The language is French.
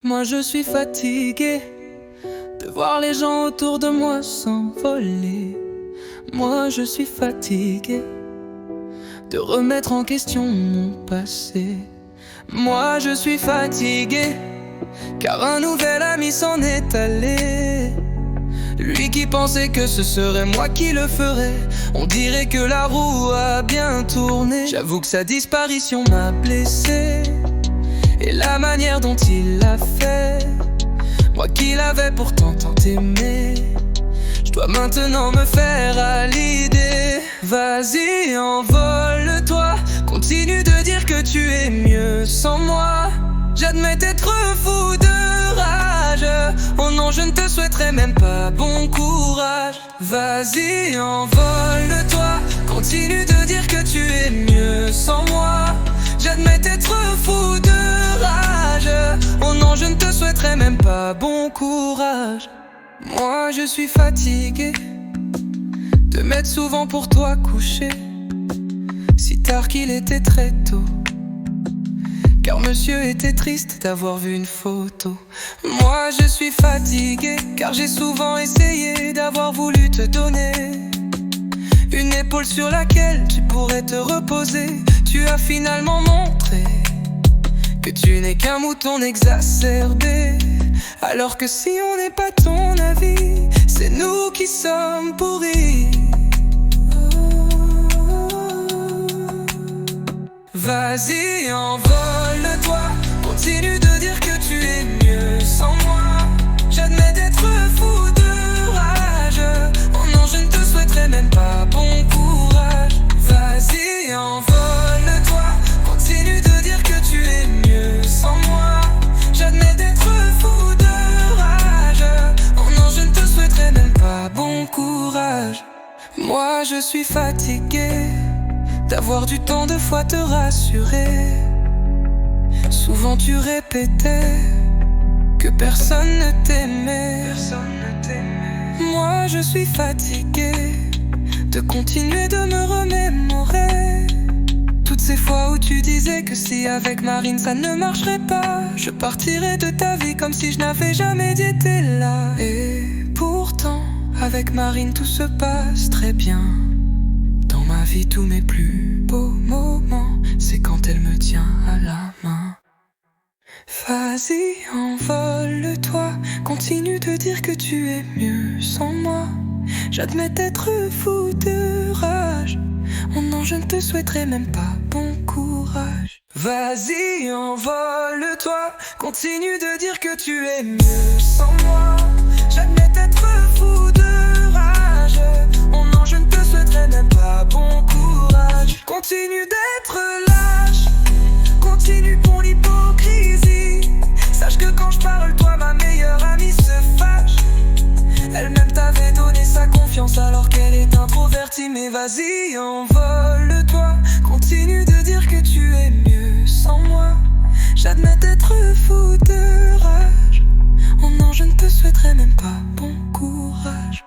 Moi je suis fatigué de voir les gens autour de moi s'envoler. Moi je suis fatigué de remettre en question mon passé. Moi je suis fatigué car un nouvel ami s'en est allé. Lui qui pensait que ce serait moi qui le ferais. On dirait que la roue a bien tourné. J'avoue que sa disparition m'a blessé, et la manière dont il l'a fait, moi qui l'avais pourtant tant aimé, je dois maintenant me faire à l'idée. Vas-y, envole-toi, continue de dire que tu es mieux sans moi. J'admets être fou de rage. Oh non, je ne te souhaiterais même pas bon courage. Vas-y, envole-toi, continue de dire que tu es mieux sans moi. J'admets être fou de rage. Oh non, je ne te souhaiterais même pas bon courage. Moi je suis fatigué de m'être souvent pour toi couché, si tard qu'il était très tôt, car monsieur était triste d'avoir vu une photo. Moi je suis fatigué car j'ai souvent essayé d'avoir voulu te donner une épaule sur laquelle tu pourrais te reposer. Tu as finalement montré que tu n'es qu'un mouton exacerbé, alors que si on n'est pas ton avis, c'est nous qui sommes pourris. Vas-y, envole-toi, continue de dire que tu es mieux sans moi. J'admets d'être fou de rage. Oh non, je ne te souhaiterais même pas bon courage. Vas-y, envole-toi, continue de dire que tu es mieux sans moi. J'admets d'être fou de rage. Oh non, je ne te souhaiterais même pas bon courage. Moi je suis fatigué d'avoir du temps de fois te rassurer. Souvent tu répétais que personne ne t'aimait. Moi je suis fatigué de continuer de me remémorer toutes ces fois où tu disais que si avec Marine ça ne marcherait pas, je partirais de ta vie comme si je n'avais jamais été là. Et pourtant avec Marine tout se passe très bien. Dans ma vie tous mes plus beaux moments, c'est quand elle me tient à la main. Vas-y, envole-toi, continue de dire que tu es mieux sans moi. J'admets être fou de rage. Oh non, je ne te souhaiterais même pas bon courage. Vas-y, envole-toi, continue de dire que tu es mieux sans moi. J'admets être fou de rage. Oh non, je ne te souhaiterais même pas bon courage. Continue d'être lâche, continue pour l'hypocrisie. Sache que quand je parle, toi, ma meilleure amie se fâche. Elle-même t'avait donné sa confiance alors qu'elle est introvertie. Mais vas-y, envole-toi, continue de dire que tu es mieux sans moi. J'admets être fou de rage. Oh non, je ne te souhaiterais même pas bon courage.